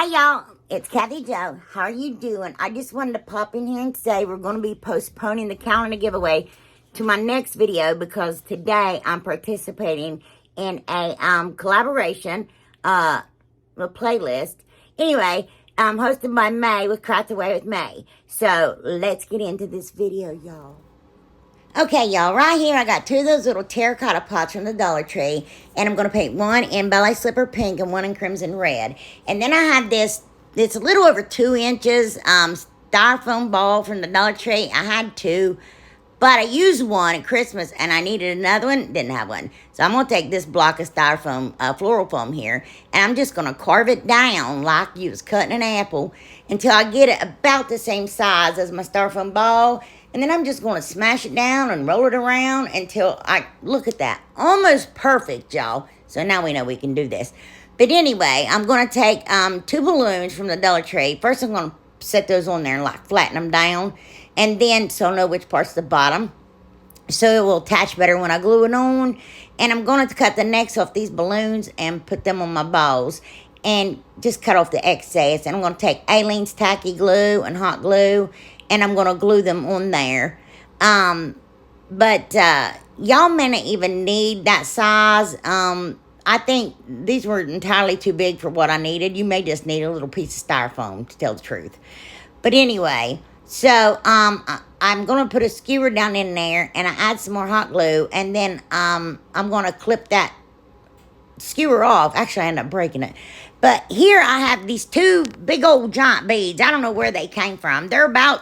Hi y'all, it's Kathyjodiys. How are you doing? I just wanted to pop in here and say we're going to be postponing the calendar giveaway to my next video because today I'm participating in a collaboration, a playlist. Anyway, hosted by May with Crafts Away with May. So let's get into this video, y'all. Okay, y'all, right here I got two of those little terracotta pots from the Dollar Tree, and I'm going to paint one in ballet slipper pink and one in crimson red. And then I have this a little over 2 inches styrofoam ball from the Dollar Tree. I had two, but I used one at Christmas, and I needed another one, didn't have one. So I'm going to take this block of styrofoam, floral foam here, and I'm just going to carve it down like you was cutting an apple until I get it about the same size as my styrofoam ball. And then I'm just going to smash it down and roll it around until look at that. Almost perfect, y'all. So now we know we can do this. But anyway, I'm going to take 2 balloons from the Dollar Tree. First, I'm going to set those on there and flatten them down. And then, so I'll know which part's the bottom. So it will attach better when I glue it on. And I'm going to cut the necks off these balloons and put them on my balls. And just cut off the excess. And I'm going to take Aleene's tacky glue and hot glue. And I'm going to glue them on there. But y'all may not even need that size. I think these were entirely too big for what I needed. You may just need a little piece of styrofoam, to tell the truth. But anyway, so I'm going to put a skewer down in there. And I add some more hot glue. And then I'm going to clip that skewer off. Actually, I end up breaking it. But here I have these 2 big old giant beads. I don't know where they came from. They're about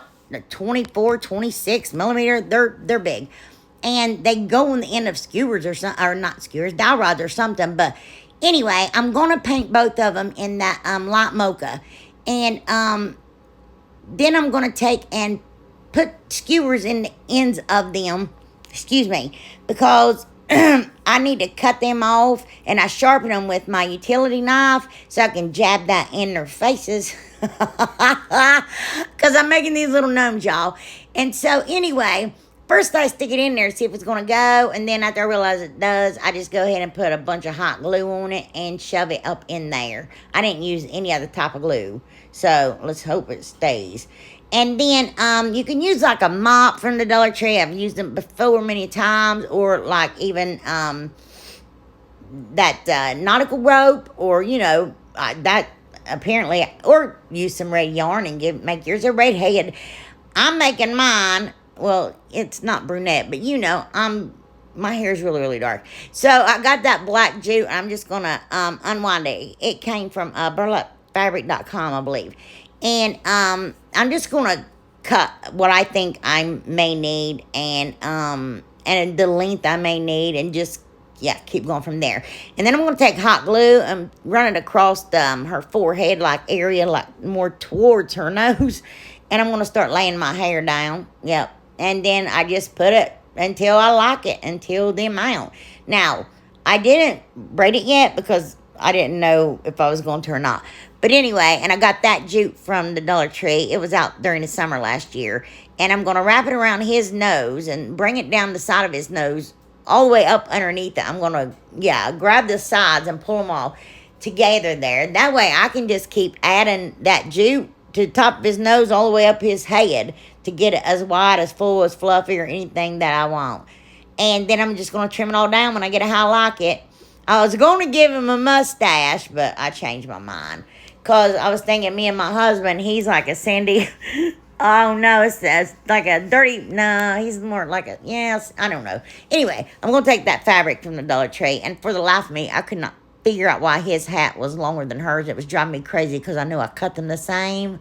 24, 26 millimeter. They're big. And they go on the end of skewers or not skewers, dowel rods or something. But anyway, I'm going to paint both of them in that light mocha. And then I'm going to take and put skewers in the ends of them. Excuse me. Because I need to cut them off, and I sharpen them with my utility knife so I can jab that in their faces. Because I'm making these little gnomes, y'all. And so anyway, first I stick it in there to see if it's going to go, and then after I realize it does, I just go ahead and put a bunch of hot glue on it and shove it up in there. I didn't use any other type of glue, so let's hope it stays. And then you can use like a mop from the Dollar Tree. I've used them before many times. Or like even that nautical rope. Or, you know, that apparently. Or use some red yarn and make yours a red head. I'm making mine. Well, it's not brunette. But, you know, my hair is really, really dark. So I got that black jute. I'm just going to unwind it. It came from burlapfabric.com, I believe. And I'm just going to cut what I think I may need and the length I may need and just, yeah, keep going from there. And then I'm going to take hot glue and run it across her forehead area, like more towards her nose. And I'm going to start laying my hair down. Yep. And then I just put it until I like it, until the amount. Now, I didn't braid it yet because I didn't know if I was going to or not. But anyway, and I got that jute from the Dollar Tree. It was out during the summer last year. And I'm going to wrap it around his nose and bring it down the side of his nose all the way up underneath it. I'm going to, grab the sides and pull them all together there. That way I can just keep adding that jute to the top of his nose all the way up his head to get it as wide, as full, as fluffy, or anything that I want. And then I'm just going to trim it all down when I get it how I like it. I was going to give him a mustache, but I changed my mind. Because I was thinking me and my husband, he's like a Sandy. Oh, no, it's like a dirty. No, he's more like a, yes, I don't know. Anyway, I'm going to take that fabric from the Dollar Tree. And for the life of me, I could not figure out why his hat was longer than hers. It was driving me crazy because I knew I cut them the same.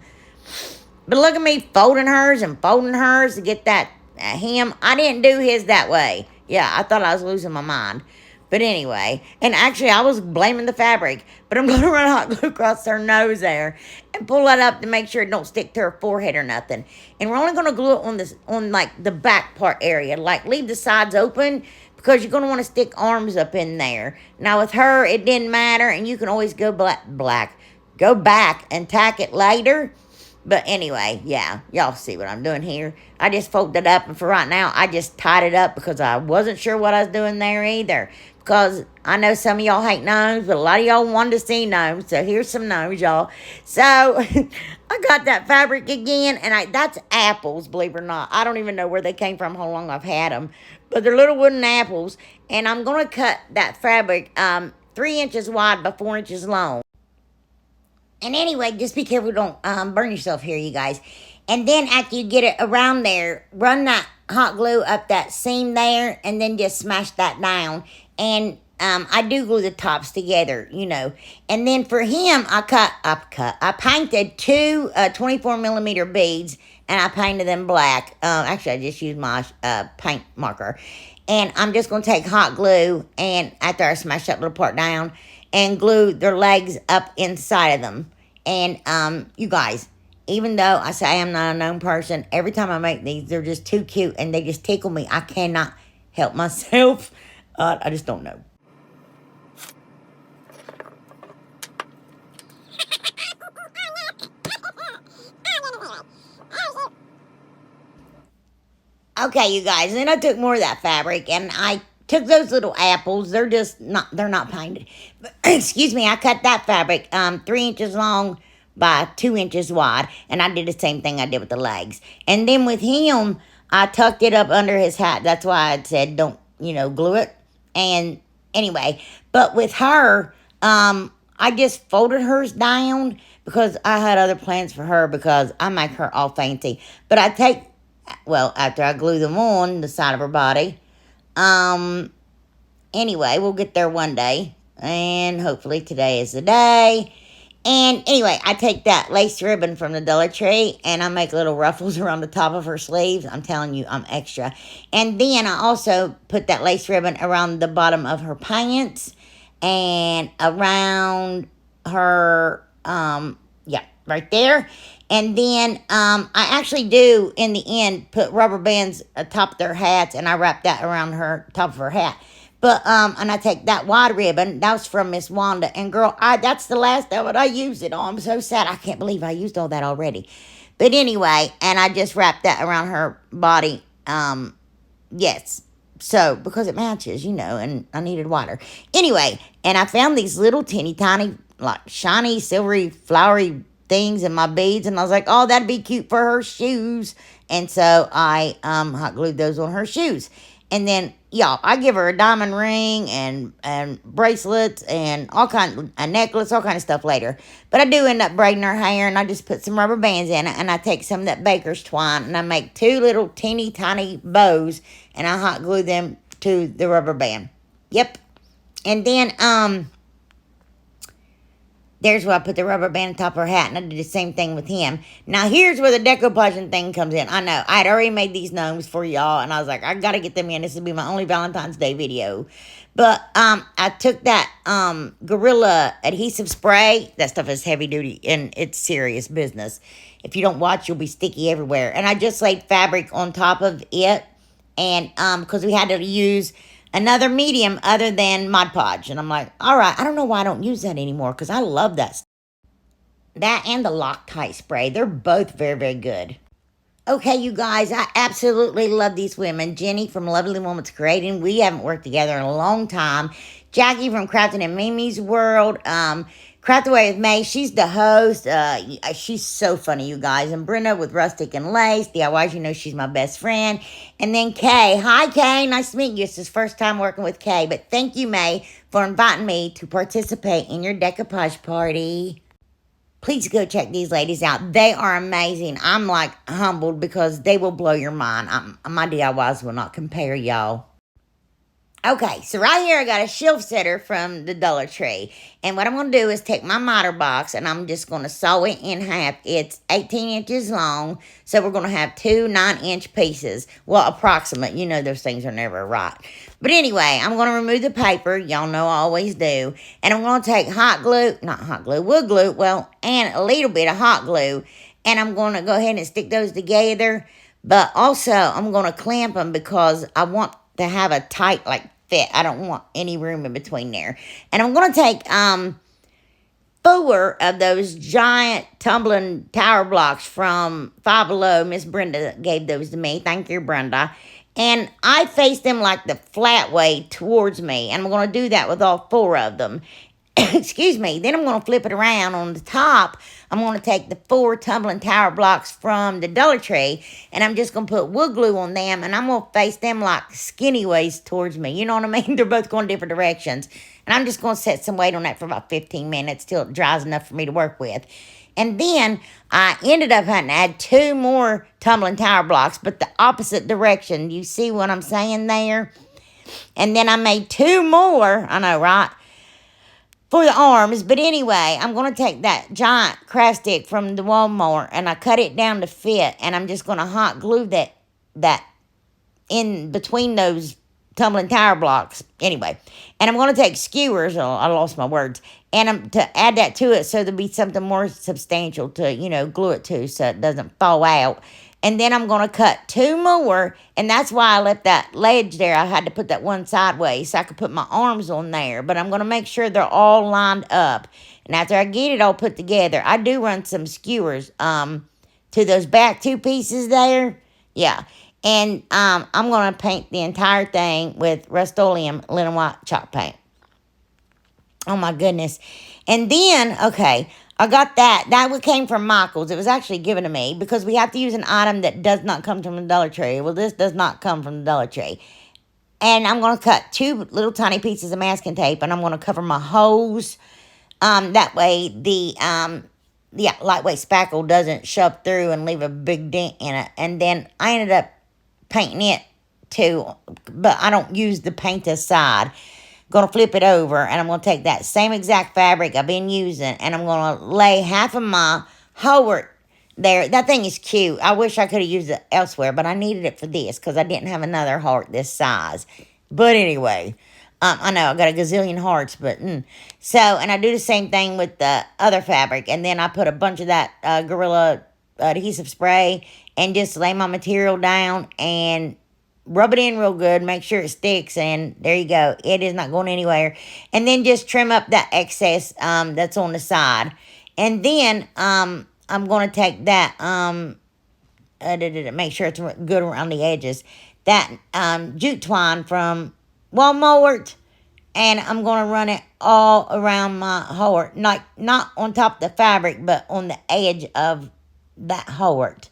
But look at me folding hers to get that hem. I didn't do his that way. Yeah, I thought I was losing my mind. But anyway, and actually I was blaming the fabric, but I'm going to run hot glue across her nose there and pull that up to make sure it don't stick to her forehead or nothing. And we're only going to glue it on like the back part area, like leave the sides open because you're going to want to stick arms up in there. Now with her, it didn't matter, and you can always go go back and tack it later. But anyway, yeah, y'all see what I'm doing here. I just folded it up, and for right now, I just tied it up because I wasn't sure what I was doing there either. because I know some of y'all hate gnomes, but a lot of y'all wanted to see gnomes, so here's some gnomes, y'all. So, I got that fabric again, and that's apples, believe it or not. I don't even know where they came from, how long I've had them, but they're little wooden apples, and I'm going to cut that fabric 3 inches wide by 4 inches long. And anyway, just be careful, don't burn yourself here, you guys. And then after you get it around there, run that hot glue up that seam there, and then just smash that down. And I do glue the tops together, you know. And then for him, I painted two 24 millimeter beads, and I painted them black. Actually, I just used my paint marker. And I'm just going to take hot glue, and after I smash that little part down, and glue their legs up inside of them. And you guys, even though I say I'm not a gnome person, every time I make these, they're just too cute, and they just tickle me. I cannot help myself. I just don't know. Okay, you guys, then I took more of that fabric, and I took those little apples. They're not painted. But, excuse me, I cut that fabric 3 inches long by 2 inches wide, and I did the same thing I did with the legs. And then with him, I tucked it up under his hat. That's why I said don't, glue it. And anyway, but with her, I just folded hers down because I had other plans for her because I make her all fancy. But after I glue them on the side of her body. Anyway, we'll get there one day. And hopefully today is the day. And anyway, I take that lace ribbon from the Dollar Tree, and I make little ruffles around the top of her sleeves. I'm telling you, I'm extra. And then I also put that lace ribbon around the bottom of her pants and around her, right there. And then I actually do, in the end, put rubber bands atop their hats, and I wrap that around her top of her hat. But, and I take that wide ribbon, that was from Miss Wanda, and girl, that's the last of it. I used it all. I'm so sad. I can't believe I used all that already. But anyway, and I just wrapped that around her body, yes. So, because it matches, and I needed water. Anyway, and I found these little teeny tiny, like, shiny, silvery, flowery things in my beads, and I was like, oh, that'd be cute for her shoes. And so I hot glued those on her shoes. And then, y'all, I give her a diamond ring and bracelets and a necklace, all kind of stuff later. But I do end up braiding her hair, and I just put some rubber bands in it, and I take some of that baker's twine, and I make two little teeny tiny bows, and I hot glue them to the rubber band. Yep. And then, there's where I put the rubber band on top of her hat, and I did the same thing with him. Now, here's where the decoupage thing comes in. I know, I'd already made these gnomes for y'all, and I was like, I gotta get them in. This will be my only Valentine's Day video. But, I took that, Gorilla adhesive spray. That stuff is heavy duty, and it's serious business. If you don't watch, you'll be sticky everywhere. And I just laid fabric on top of it, and, because we had to use another medium other than Mod Podge. And I'm like, all right, I don't know why I don't use that anymore, because I love that. That and the Loctite spray. They're both very, very good. Okay, you guys, I absolutely love these women. Jenny from Lovely Moments Creating. We haven't worked together in a long time. Jacky from Crafting in Mimi's World. Craft Away with May. She's the host. She's so funny, you guys. And Brenda with Rustic and Lace. DIYs, she's my best friend. And then Kay. Hi, Kay. Nice to meet you. It's his first time working with Kay. But thank you, May, for inviting me to participate in your decoupage party. Please go check these ladies out. They are amazing. I'm, like, humbled because they will blow your mind. My DIYs will not compare, y'all. Okay, so right here I got a shelf setter from the Dollar Tree. And what I'm going to do is take my miter box, and I'm just going to saw it in half. It's 18 inches long, so we're going to have two 9-inch pieces. Well, approximate. Those things are never right. But anyway, I'm going to remove the paper. Y'all know I always do. And I'm going to take wood glue, and a little bit of hot glue. And I'm going to go ahead and stick those together. But also, I'm going to clamp them because I want to have a tight, fit. I don't want any room in between there. And I'm going to take 4 of those giant tumbling tower blocks from Five Below. Miss Brenda gave those to me. Thank you, Brenda. And I face them like the flat way towards me. And I'm going to do that with all 4 of them. Excuse me. Then I'm going to flip it around on the top. I'm going to take the 4 tumbling tower blocks from the Dollar Tree, and I'm just going to put wood glue on them, and I'm going to face them like skinny ways towards me. You know what I mean? They're both going different directions. And I'm just going to set some weight on that for about 15 minutes till it dries enough for me to work with. And then I ended up having to add 2 more tumbling tower blocks, but the opposite direction. You see what I'm saying there? And then I made 2 more. I know, right? For the arms. But anyway, I'm going to take that giant craft stick from the Walmart, and I cut it down to fit, and I'm just going to hot glue that in between those tumbling tower blocks. Anyway, and I'm going to take skewers. Oh, I lost my words. And I'm to add that to it so there'll be something more substantial to, glue it to so it doesn't fall out. And then I'm going to cut 2 more, and that's why I left that ledge there. I had to put that one sideways so I could put my arms on there. But I'm going to make sure they're all lined up. And after I get it all put together, I do run some skewers to those back 2 pieces there. Yeah. And I'm going to paint the entire thing with Rust-Oleum linen white chalk paint. Oh, my goodness. And then, okay, I got that. That came from Michael's. It was actually given to me because we have to use an item that does not come from the Dollar Tree. Well, this does not come from the Dollar Tree. And I'm going to cut 2 little tiny pieces of masking tape, and I'm going to cover my hose. That way the lightweight spackle doesn't shove through and leave a big dent in it. And then I ended up painting it too, but I don't use the paint aside. Going to flip it over, and I'm going to take that same exact fabric I've been using, and I'm going to lay half of my heart there. That thing is cute. I wish I could have used it elsewhere, but I needed it for this because I didn't have another heart this size. But anyway, I know I got a gazillion hearts, but so, and I do the same thing with the other fabric, and then I put a bunch of that Gorilla adhesive spray and just lay my material down and rub it in real good, make sure it sticks, and there you go. It is not going anywhere. And then just trim up that excess that's on the side. And then I'm going to take that, make sure it's good around the edges, that jute twine from Walmart, and I'm going to run it all around my heart. Not on top of the fabric, but on the edge of that heart.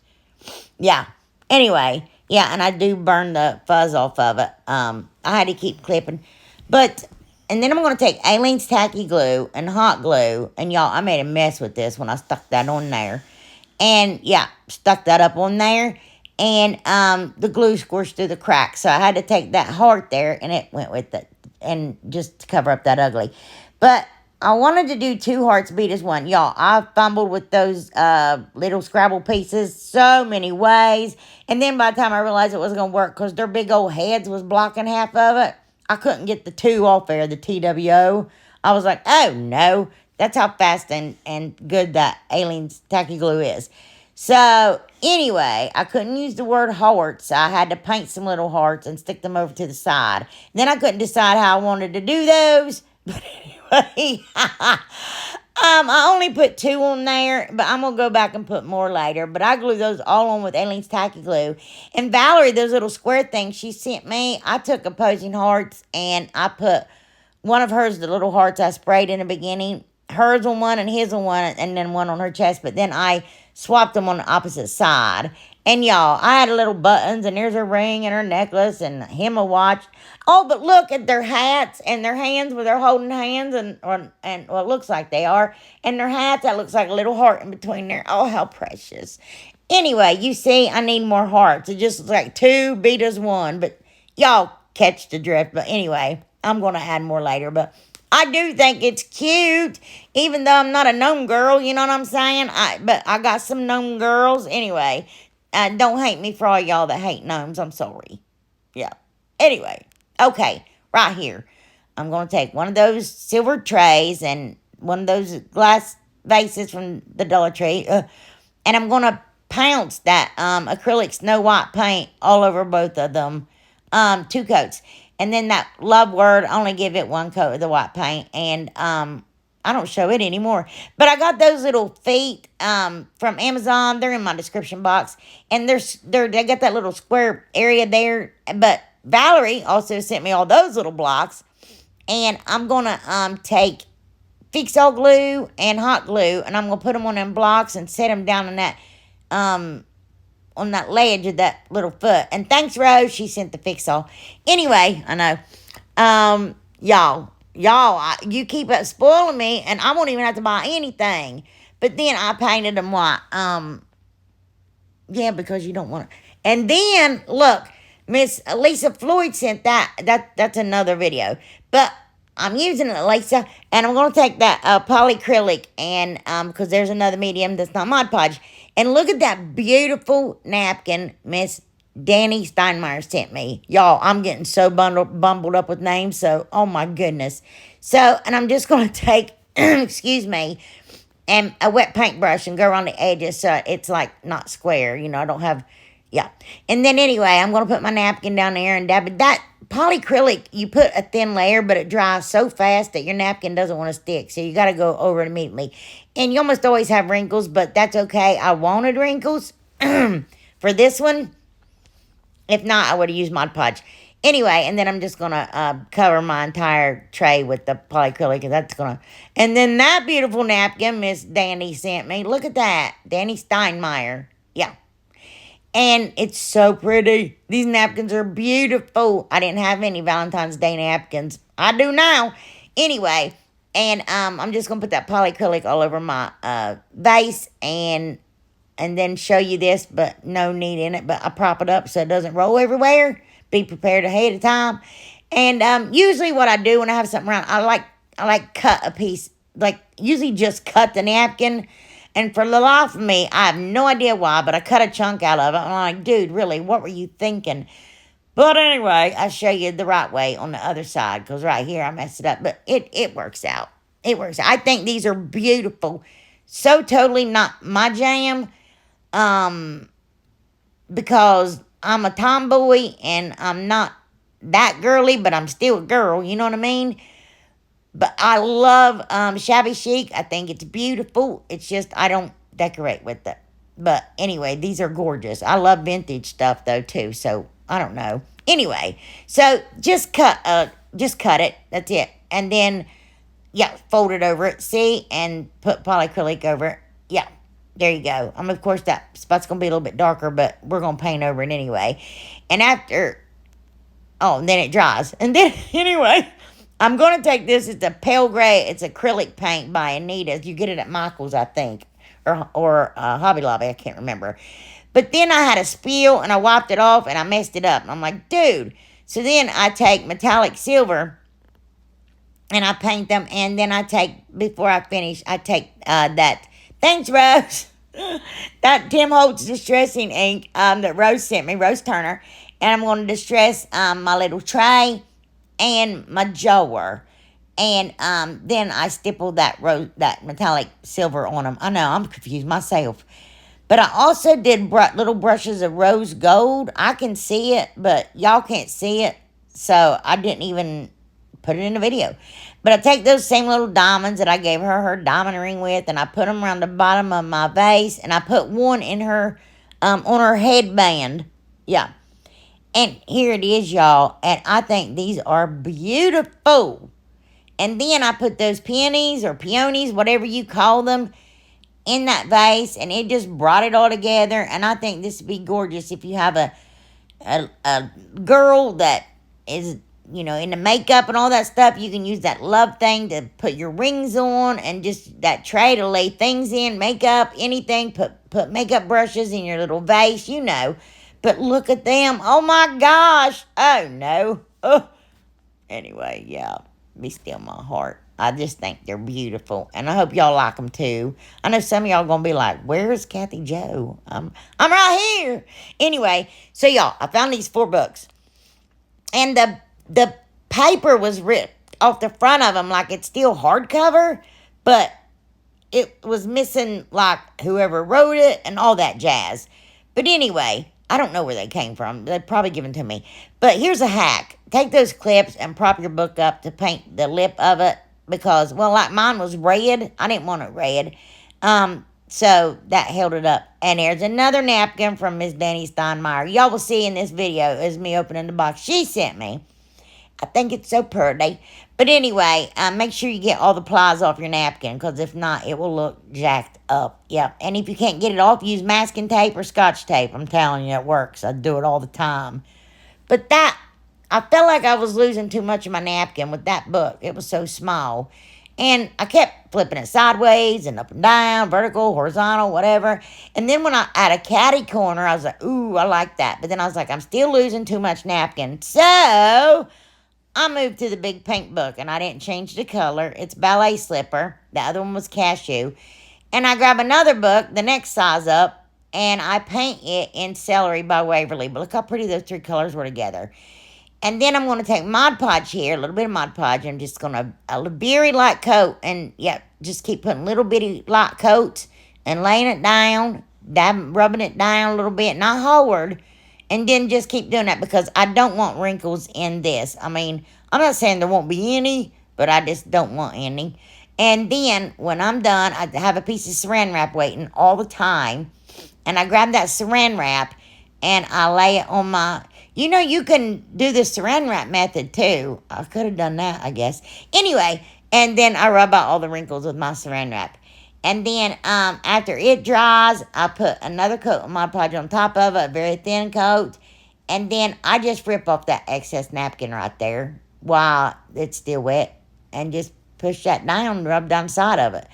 Yeah. Anyway, yeah, and I do burn the fuzz off of it. I had to keep clipping. And then I'm going to take Aleene's tacky glue and hot glue. And y'all, I made a mess with this when I stuck that on there. And yeah, stuck that up on there. And the glue squished through the cracks. So I had to take that heart there, and it went with it. And just to cover up that ugly. But I wanted to do 2 hearts beat as one. Y'all, I fumbled with those little Scrabble pieces so many ways. And then by the time I realized it wasn't going to work because their big old heads was blocking half of it, I couldn't get the 2 off there, the TWO. I was like, oh, no. That's how fast and good that Aleene's tacky glue is. So, anyway, I couldn't use the word hearts. So I had to paint some little hearts and stick them over to the side. And then I couldn't decide how I wanted to do those. But anyway, I only put 2 on there, but I'm going to go back and put more later. But I glue those all on with Aleene's tacky glue. And Valerie, those little square things she sent me, I took opposing hearts, and I put one of hers, the little hearts I sprayed in the beginning, hers on one and his on one, and then one on her chest. But then I swapped them on the opposite side. And y'all, I had little buttons, and there's her ring and her necklace and him a watch. Oh, but look at their hats and their hands where they're holding hands, and well, it looks like they are. And their hats, that looks like a little heart in between there. Oh, how precious. Anyway, you see, I need more hearts. It just looks like 2 beat as 1. But y'all catch the drift. But anyway, I'm going to add more later. But I do think it's cute, even though I'm not a gnome girl, you know what I'm saying? But I got some gnome girls. Anyway, don't hate me for all y'all that hate gnomes. I'm sorry. Yeah. Anyway, okay, right here. I'm going to take one of those silver trays and one of those glass vases from the Dollar Tree, and I'm going to pounce that acrylic snow white paint all over both of them, 2 coats. And then that love word, only give it 1 coat of the white paint. And I I don't show it anymore. But I got those little feet from Amazon. They're in my description box. And they got that little square area there. But Valerie also sent me all those little blocks. And I'm going to take Fix-All glue and hot glue. And I'm going to put them on them blocks and set them down on that ledge of that little foot. And thanks, Rose. She sent the Fix-All. Anyway, I know. Y'all, you keep spoiling me, and I won't even have to buy anything. But then I painted them white. Yeah, because you don't want to. And then, look, Miss Lisa Floyd sent that. That's another video. But I'm using it, Lisa, and I'm going to take that polyacrylic, and because there's another medium that's not Mod Podge. And look at that beautiful napkin Miss Danny Steinmeier sent me. Y'all, I'm getting so bumbled up with names, so, oh my goodness. So, and I'm just going to take, excuse me, and a wet paintbrush and go around the edges so it's like not square. You know, I don't have, yeah. And then anyway, I'm going to put my napkin down there and dab it. That polyacrylic, you put a thin layer, but it dries so fast that your napkin doesn't want to stick. So you got to go over it immediately. And you almost always have wrinkles, but that's okay. I wanted wrinkles for this one. If not, I would have used Mod Podge. Anyway, and then I'm just going to cover my entire tray with the polyacrylic. And that's going to... And then that beautiful napkin Miss Danny sent me. Look at that. Danny Steinmeier. Yeah. And it's so pretty. These napkins are beautiful. I didn't have any Valentine's Day napkins. I do now. Anyway, and I'm just going to put that polyacrylic all over my vase and then show you this, but no need in it. But I prop it up so it doesn't roll everywhere. Be prepared ahead of time. And usually what I do when I have something around, I like cut a piece, like usually just cut the napkin. And for the life of me, I have no idea why, but I cut a chunk out of it. I'm like, dude, really, what were you thinking? But anyway, I show you the right way on the other side, because right here I messed it up. But it works out. It works out. I think these are beautiful. So totally not my jam. Because I'm a tomboy and I'm not that girly, but I'm still a girl. You know what I mean? But I love shabby chic. I think it's beautiful. It's just I don't decorate with it. But anyway, these are gorgeous. I love vintage stuff though too. So I don't know. Anyway, so just cut it. That's it. And then yeah, fold it over it. See, and put polyacrylic over it. Yeah. There you go. Of course, that spot's going to be a little bit darker, but we're going to paint over it anyway. And after, and then it dries. And then, anyway, I'm going to take this. It's a pale gray. It's acrylic paint by Anita. You get it at Michael's, I think, or Hobby Lobby. I can't remember. But then I had a spill, and I wiped it off, and I messed it up. And I'm like, dude. So then I take metallic silver, and I paint them. And then before I finish, I take that... Thanks, Rose. That Tim Holtz distressing ink that Rose sent me, Rose Turner. And I'm going to distress my little tray and my jar. And then I stipple that metallic silver on them. I know, I'm confused myself. But I also did little brushes of rose gold. I can see it, but y'all can't see it. So I didn't even put it in the video. But I take those same little diamonds that I gave her diamond ring with, and I put them around the bottom of my vase, and I put one in her, on her headband. Yeah. And here it is, y'all. And I think these are beautiful. And then I put those peonies or peonies, whatever you call them, in that vase, and it just brought it all together. And I think this would be gorgeous if you have a girl that is... You know, in the makeup and all that stuff, you can use that love thing to put your rings on, and just that tray to lay things in, makeup, anything. Put makeup brushes in your little vase, you know. But look at them. Oh, my gosh. Oh, no. Oh. Anyway, yeah. Be still my heart. I just think they're beautiful. And I hope y'all like them, too. I know some of y'all going to be like, where's Kathy Jo? I'm right here. Anyway, so y'all, I found these 4 books. And the paper was ripped off the front of them like it's still hardcover, but it was missing like whoever wrote it and all that jazz. But anyway, I don't know where they came from. They're probably given to me. But here's a hack. Take those clips and prop your book up to paint the lip of it. because, well, like mine was red. I didn't want it red. So that held it up. And there's another napkin from Miss Danny Steinmeier. Y'all will see in this video as me opening the box she sent me. I think it's so pretty. But anyway, make sure you get all the plies off your napkin, because if not, it will look jacked up. Yep. And if you can't get it off, use masking tape or Scotch tape. I'm telling you, it works. I do it all the time. But I felt like I was losing too much of my napkin with that book. It was so small. And I kept flipping it sideways and up and down, vertical, horizontal, whatever. And then when I had a catty corner, I was like, ooh, I like that. But then I was like, I'm still losing too much napkin. So I moved to the big pink book, and I didn't change the color. It's Ballet Slipper. The other one was Cashew. And I grab another book, the next size up, and I paint it in Celery by Waverly. But look how pretty those three colors were together. And then I'm going to take Mod Podge here, a little bit of Mod Podge. I'm just going to, a very light coat. And, yeah, just keep putting little bitty light coats and laying it down, rubbing it down a little bit, not hard. And then just keep doing that, because I don't want wrinkles in this. I mean, I'm not saying there won't be any, but I just don't want any. And then when I'm done, I have a piece of saran wrap waiting all the time. And I grab that saran wrap and I lay it on my... You know, you can do the saran wrap method, too. I could have done that, I guess. Anyway, and then I rub out all the wrinkles with my saran wrap. And then after it dries, I put another coat of Mod Podge on top of it, a very thin coat. And then I just rip off that excess napkin right there while it's still wet. And just push that down and rub down the side of it.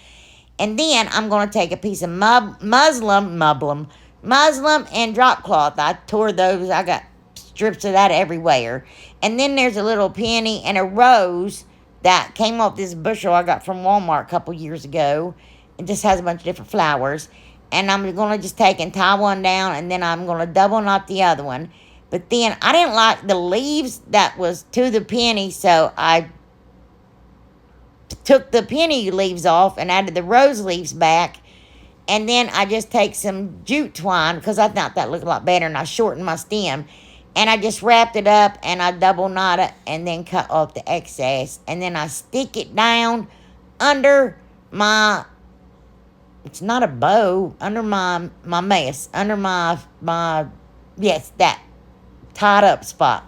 And then I'm going to take a piece of muslin and drop cloth. I tore those. I got strips of that everywhere. And then there's a little penny and a rose that came off this bushel I got from Walmart a couple years ago. It just has a bunch of different flowers. And I'm going to just take and tie one down, and then I'm going to double knot the other one. But then I didn't like the leaves that was to the penny, so I took the penny leaves off and added the rose leaves back. And then I just take some jute twine, because I thought that looked a lot better, and I shortened my stem. And I just wrapped it up, and I double knot it, and then cut off the excess. And then I stick it down under my, it's not a bow, under my mess, under my, yes, that tied up spot.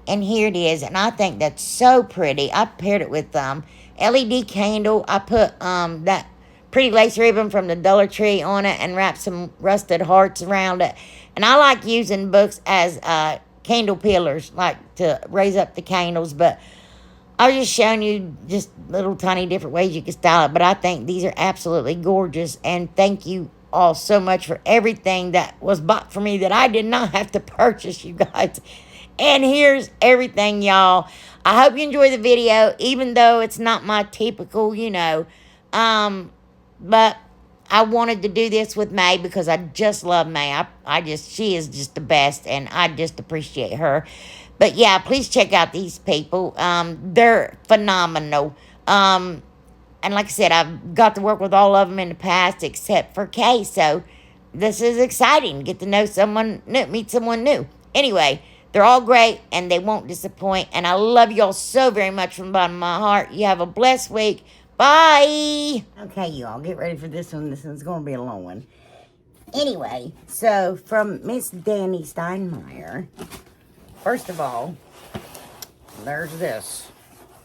And here it is, and I think that's so pretty. I paired it with LED candle. I put that pretty lace ribbon from the Dollar Tree on it and wrapped some rusted hearts around it. And I like using books as candle pillars, like to raise up the candles. But I was just showing you just little tiny different ways you can style it. But I think these are absolutely gorgeous. And thank you all so much for everything that was bought for me that I did not have to purchase, you guys. And here's everything, y'all. I hope you enjoy the video, even though it's not my typical, you know. But I wanted to do this with May because I just love May. She is just the best, and I just appreciate her. But yeah, please check out these people. They're phenomenal. And like I said, I've got to work with all of them in the past except for Kay. So this is exciting. Get to know someone new, meet someone new. Anyway, they're all great, and they won't disappoint. And I love y'all so very much from the bottom of my heart. You have a blessed week. Bye. Okay, y'all, get ready for this one. This one's going to be a long one. Anyway, so from Miss Danny Steinmeier, first of all, there's this.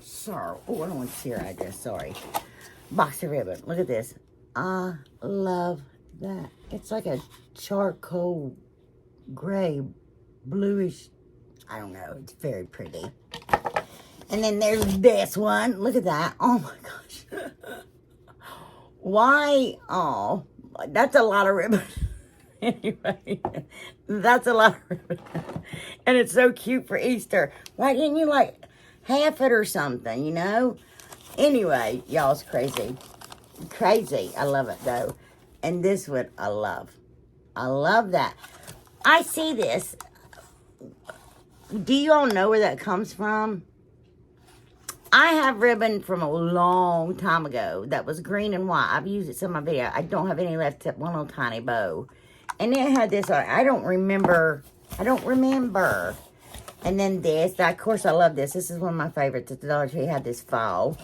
Sorry. Oh, I don't want to see her address. Sorry. Box of ribbon. Look at this. I love that. It's like a charcoal gray, bluish. I don't know. It's very pretty. And then there's this one. Look at that. Oh, my gosh. Why? Oh, that's a lot of ribbon. Anyway, that's a lot of ribbon. And it's so cute for Easter. Why didn't you, like, half it or something, you know? Anyway, y'all, it's crazy. Crazy. I love it, though. And this one, I love. I love that. I see this. Do you all know where that comes from? I have ribbon from a long time ago that was green and white. I've used it in my video. I don't have any left except one little tiny bow. And it had this on. I don't remember. And then this. Of course, I love this. This is one of my favorites. The Dollar Tree had this fall.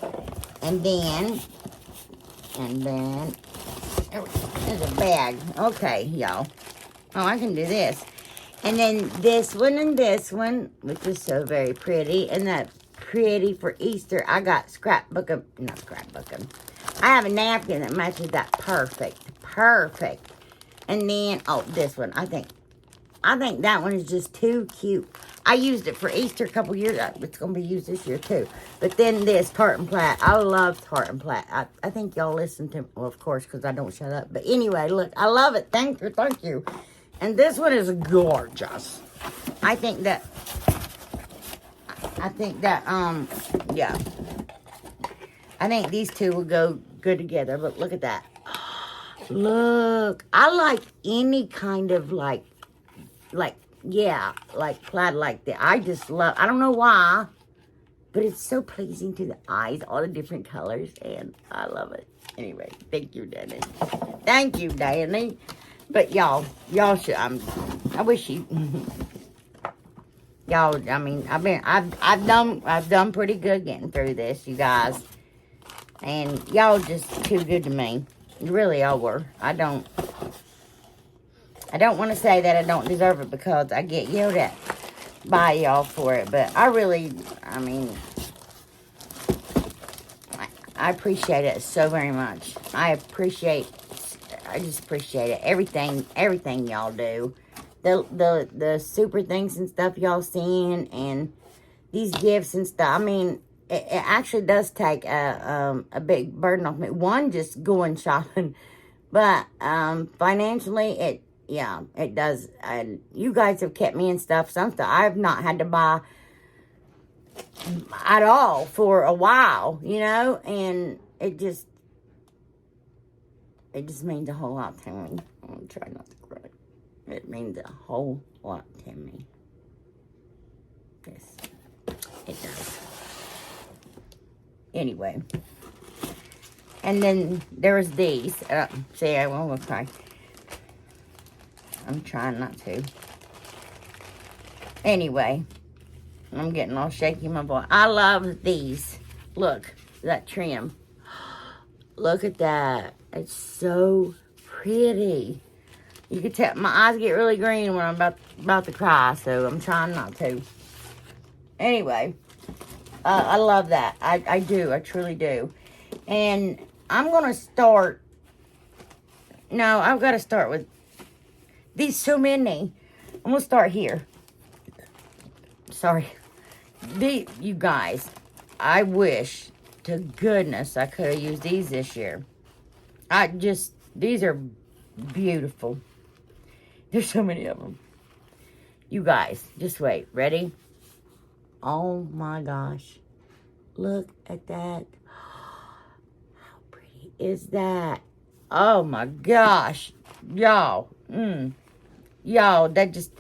And then, there's a bag. Okay, y'all. Oh, I can do this. And then this one and this one, which is so very pretty. And that pretty for Easter. I got not scrapbooking. I have a napkin that matches that perfect. Perfect. And then, oh, this one. I think that one is just too cute. I used it for Easter a couple years ago. It's going to be used this year, too. But then this, Tartan Plaid. I love Tartan Plaid. I think y'all listen to, well, of course, because I don't shut up. But anyway, look, I love it. Thank you. And this one is gorgeous. I think that, yeah. I think these two will go good together. But look at that. Look. I like any kind of, like plaid like that. I just love, I don't know why, but it's so pleasing to the eyes, all the different colors, and I love it. Anyway, thank you, Danny. Thank you, Danny. But y'all should, I wish you, y'all, I mean, I've done pretty good getting through this, you guys. And y'all just too good to me. You really all were. I don't want to say that I don't deserve it because I get yelled at by y'all for it. But I appreciate it so very much. I just appreciate it. Everything y'all do. The super things and stuff y'all send and these gifts and stuff. I mean, it actually does take a big burden off me. One, just going shopping. But financially, it does. And you guys have kept me in stuff. Some stuff I've not had to buy at all for a while, you know. And it just means a whole lot to me. I'm going to try not to cry. It means a whole lot to me. Yes, it does. Anyway. And then there's these. See, I won't cry. I'm trying not to. Anyway, I'm getting all shaky in my voice. I love these. Look, that trim. Look at that. It's so pretty. You can tell my eyes get really green when I'm about to cry, so I'm trying not to. Anyway, I love that. I do. I truly do. And I'm going to start. No, I've got to start with these so many. I'm going to start here. Sorry. You guys, I wish to goodness I could have used these this year. These are beautiful. There's so many of them. You guys, just wait. Ready? Oh my gosh. Look at that. How pretty is that? Oh my gosh. Y'all. Y'all, that just...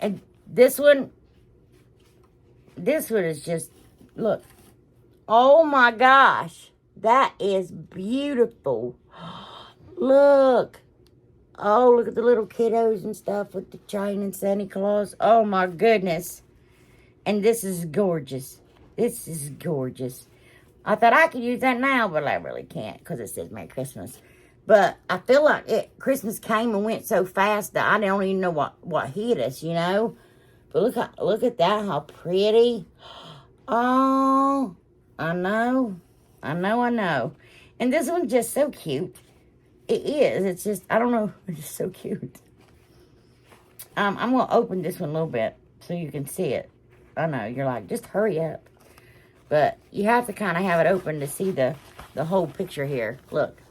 And this one is just... Look. Oh my gosh. That is beautiful. Look. Oh, look at the little kiddos and stuff with the chain and Santa Claus. Oh my goodness. And this is gorgeous. This is gorgeous. I thought I could use that now, but I really can't because it says Merry Christmas. But I feel like Christmas came and went so fast that I don't even know what hit us, you know. But look at that, how pretty. Oh, I know. And this one's just so cute. It is. It's just, I don't know. It's just so cute. I'm going to open this one a little bit so you can see it. I know, you're like, just hurry up. But you have to kind of have it open to see the whole picture here. Look.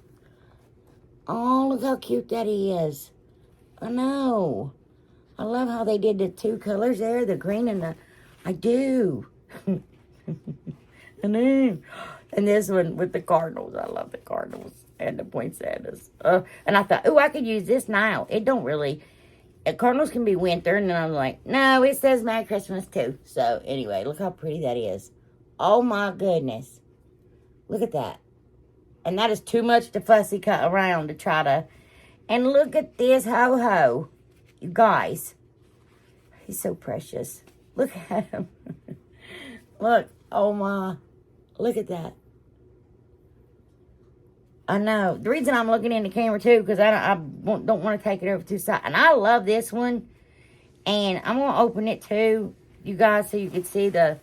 Oh, look how cute that is. I know. I love how they did the two colors there, the green and the... I do. I know. And this one with the cardinals. I love the cardinals and the poinsettias. And I thought, I could use this now. It don't really... Cardinals can be winter. And then I'm like, no, it says Merry Christmas too. So, anyway, look how pretty that is. Oh, my goodness. Look at that. And that is too much to fussy cut around to try to... And look at this ho-ho. You guys. He's so precious. Look at him. Look. Oh, my. Look at that. I know. The reason I'm looking in the camera, too, because I don't want to take it over to the side. And I love this one. And I'm going to open it, too, you guys, so you can see the...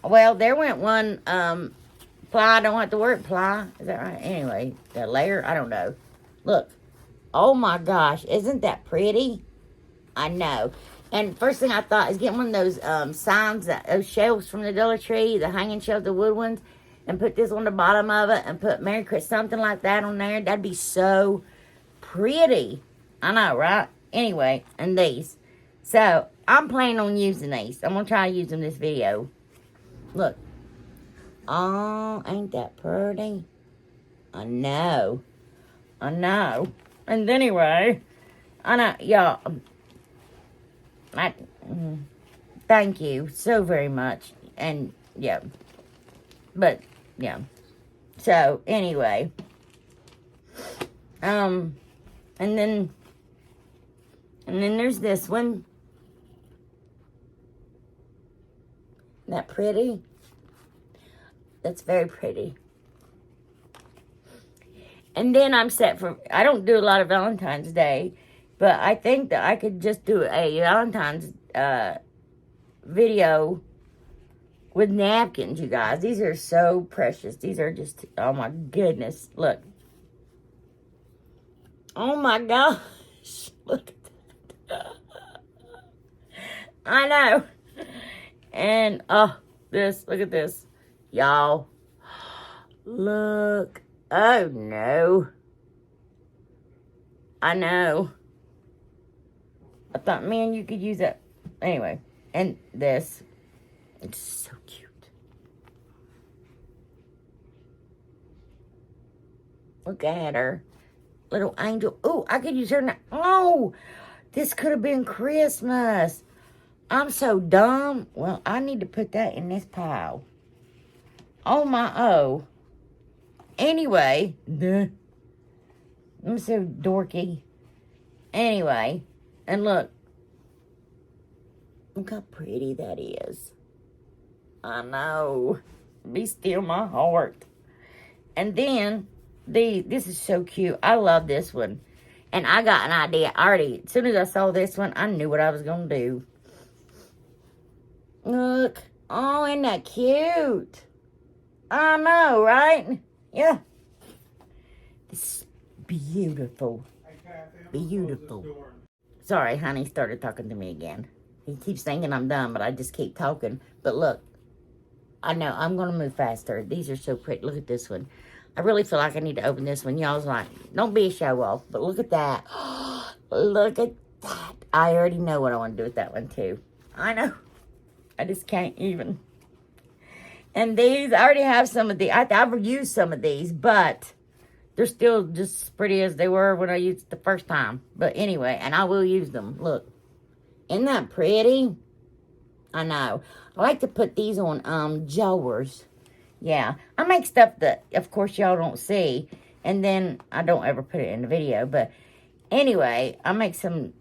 Well, there went one ply. I don't have to work ply. Is that right? Anyway, the layer, I don't know. Look. Oh, my gosh. Isn't that pretty? I know. And first thing I thought is getting one of those signs, those shelves from the Dollar Tree, the hanging shelves, the wood ones, and put this on the bottom of it and put Merry Christmas, something like that on there. That'd be so pretty. I know, right? Anyway, and these. So, I'm planning on using these. I'm going to try to use them this video. Look. Oh, ain't that pretty? I know. I know. And anyway, I know, y'all, thank you so very much. And, yeah. But, yeah. So, anyway. And then there's this one. Isn't that pretty? That's very pretty. And then I'm set for, I don't do a lot of Valentine's Day, but I think that I could just do a Valentine's video with napkins, you guys. These are so precious. These are just, oh my goodness. Look. Oh my gosh. Look at that. I know. And, oh, look at this. Y'all. Look. Oh, no. I know. I thought, man, you could use that. Anyway, and this. It's so cute. Look at her. Little angel. Oh, I could use her now. Oh, this could have been Christmas. I'm so dumb. Well, I need to put that in this pile. Oh, my, oh. Anyway, I'm so dorky. Anyway, and look how pretty that is. I know. Be still my heart. And then, this is so cute. I love this one. And I got an idea already. As soon as I saw this one, I knew what I was going to do. Look. Oh, isn't that cute? I know, right? Yeah. It's beautiful. Beautiful. Sorry, honey started talking to me again. He keeps thinking I'm done, but I just keep talking. But look, I know, I'm going to move faster. These are so pretty. Look at this one. I really feel like I need to open this one. Y'all's like, don't be a show-off, but look at that. Look at that. I already know what I want to do with that one, too. I know. I just can't even. And these, I already have some of these. I've used some of these, but they're still just as pretty as they were when I used it the first time. But anyway, and I will use them. Look. Isn't that pretty? I know. I like to put these on jars. Yeah. I make stuff that, of course, y'all don't see. And then I don't ever put it in the video. But anyway, I make some,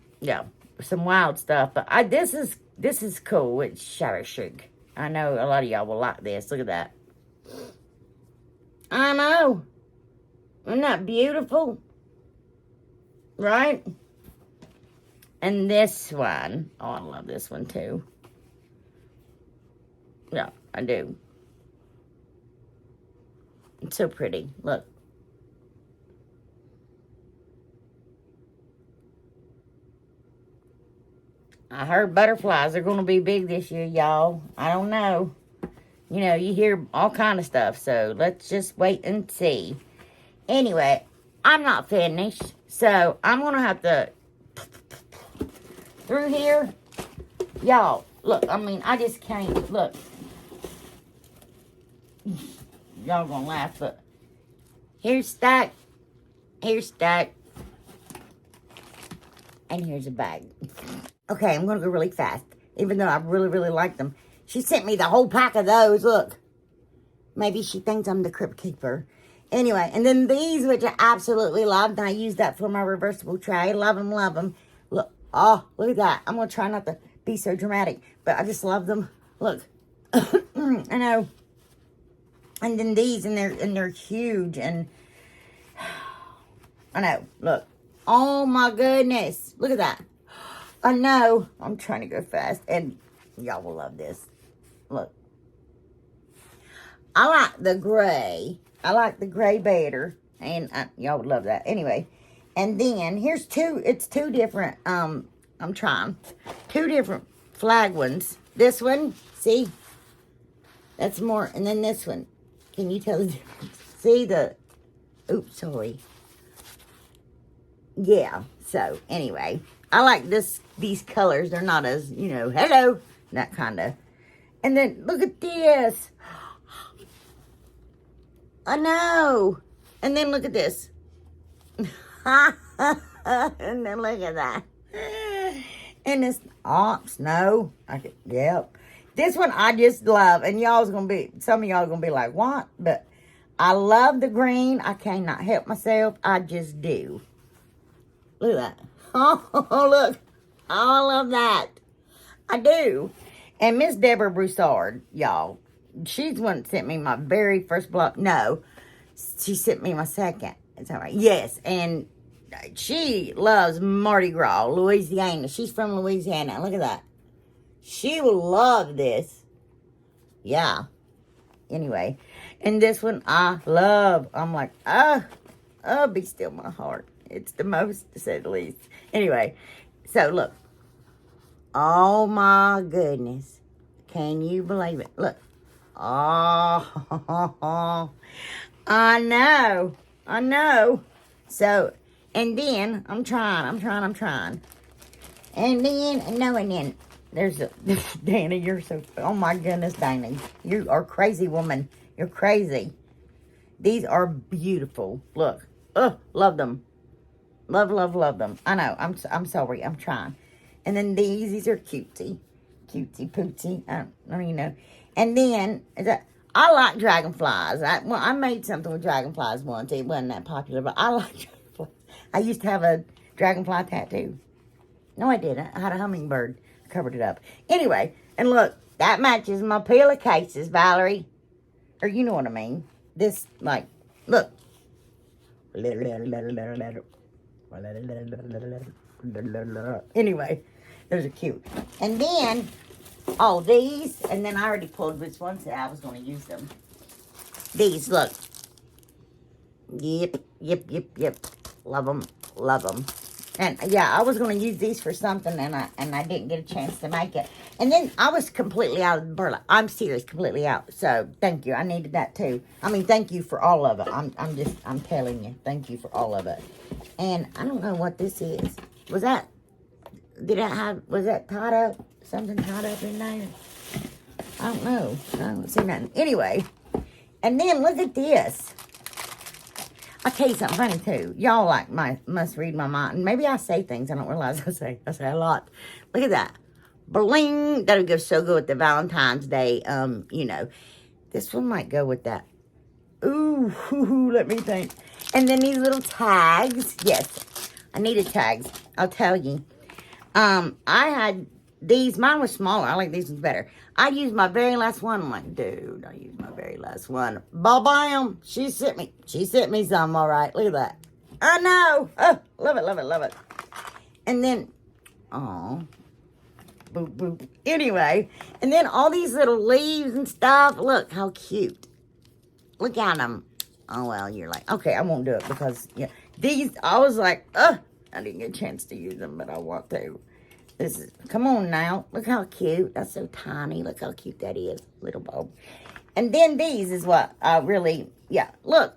some wild stuff. But this is cool. It's Shadow Shug. I know a lot of y'all will like this. Look at that. I know. Isn't that beautiful? Right? And this one. Oh, I love this one too. Yeah, I do. It's so pretty. Look. I heard butterflies are going to be big this year, y'all. I don't know. You know, you hear all kind of stuff. So, let's just wait and see. Anyway, I'm not finished. So, I'm going to have to... Through here. Y'all, look. I mean, I just can't... Look. Y'all going to laugh, but... Here's stack. Here's stack. And here's a bag. Okay, I'm going to go really fast. Even though I really, really like them. She sent me the whole pack of those. Look. Maybe she thinks I'm the crypt keeper. Anyway, and then these, which I absolutely love. And I use that for my reversible tray. Love them, love them. Look. Oh, look at that. I'm going to try not to be so dramatic. But I just love them. Look. I know. And then these, and they're huge. And I know. Look. Oh, my goodness. Look at that. I know. I'm trying to go fast. And y'all will love this. Look. I like the gray. I like the gray better. And y'all would love that. Anyway. And then, here's two. It's two different, I'm trying. Two different flag ones. This one. See? That's more. And then this one. Can you tell the difference? See the... Oops, sorry. Yeah. So, anyway. I like these colors. They're not as, you know, hello. That kind of. And then, look at this. I know. And then, look at this. And then, look at that. And this, snow. Yep. This one I just love. And y'all's going to be, some of y'all are going to be like, what? But I love the green. I cannot help myself. I just do. Look at that. Oh, look. I love that. I do. And Miss Deborah Broussard, y'all, she's the one that sent me my very first block. No, she sent me my second. Is that right? Yes. And she loves Mardi Gras, Louisiana. She's from Louisiana. Look at that. She will love this. Yeah. Anyway. And this one I love. I'm like, oh, be still my heart. It's the most, to say the least. Anyway. So, look. Oh, my goodness. Can you believe it? Look. Oh, I know. I know. So, and then, I'm trying. And then, there's a, Dana, you're so, oh my goodness, Dana. You are crazy, woman. You're crazy. These are beautiful. Look. Oh, love them. Love them. I know. I'm sorry. I'm trying. And then these are cutesy. Cutesy pootsy. I don't even know. And then, I like dragonflies. I made something with dragonflies once. It wasn't that popular, but I like dragonflies. I used to have a dragonfly tattoo. No, I didn't. I had a hummingbird. I covered it up. Anyway, and look, that matches my pillowcases, Valerie. Or you know what I mean. This, like, look. Anyway, those are cute. And then, oh, these, and then I already pulled which ones that I was going to use them. These, look. Yep. Love them. And, yeah, I was going to use these for something, and I didn't get a chance to make it. And then I was completely out of the burlap. I'm serious, completely out. So, thank you. I needed that, too. I mean, thank you for all of it. I'm telling you. Thank you for all of it. And I don't know what this is. Was that tied up? Something tied up in there? I don't know. I don't see nothing. Anyway. And then, look at this. I'll tell you something funny, too. Y'all must read my mind. Maybe I say things I don't realize I say. I say a lot. Look at that. Bling. That'll go so good with the Valentine's Day, you know. This one might go with that. Ooh, let me think. And then these little tags. Yes, I needed tags. I'll tell you. I had these. Mine was smaller. I like these ones better. I used my very last one. I'm like, dude, I used my very last one. Bam. She sent me some, all right. Look at that. I know. Oh, love it. And then, oh, boop, boop. Anyway, and then all these little leaves and stuff. Look how cute. Look at them. Oh, well, you're like, okay, I won't do it because, yeah, these, I was like, I didn't get a chance to use them, but I want to. This is, come on now. Look how cute. That's so tiny. Look how cute that is. Little bulb. And then these is what I really, yeah, look.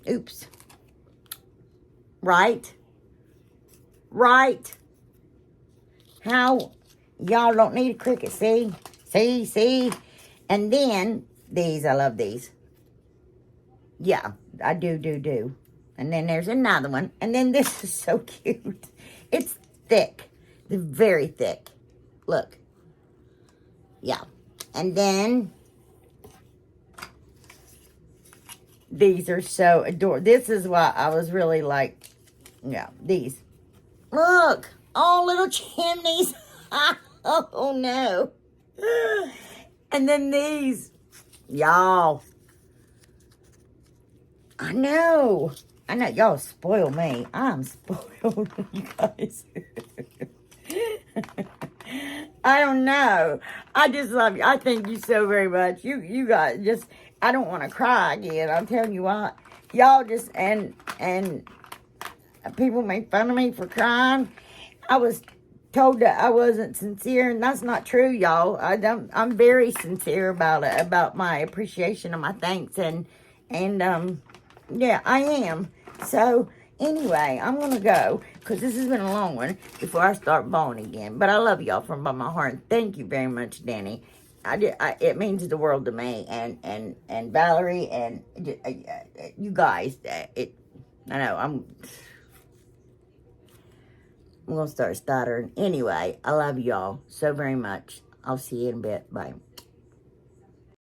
Oops. Right. How y'all don't need a cricket, see? See? And then these, I love these. Yeah, I do. And then there's another one. And then this is so cute. It's thick. They're very thick. Look. Yeah. And then these are so adorable. This is why I was really like, yeah, these. Look. Oh, little chimneys. Oh, no. And then these. Y'all. I know. Y'all spoil me. I'm spoiled, you guys. I don't know. I just love you. I thank you so very much. You guys just, I don't want to cry again. I'm telling you what. Y'all just, and people make fun of me for crying. I was told that I wasn't sincere, and that's not true, y'all. I'm very sincere about it, about my appreciation and my thanks, and yeah, I am. So, anyway, I'm going to go, because this has been a long one, before I start bawling again. But I love y'all from my heart, and thank you very much, Danny. It means the world to me, and Valerie, and you guys. I know, I'm going to start stuttering. Anyway, I love y'all so very much. I'll see you in a bit. Bye.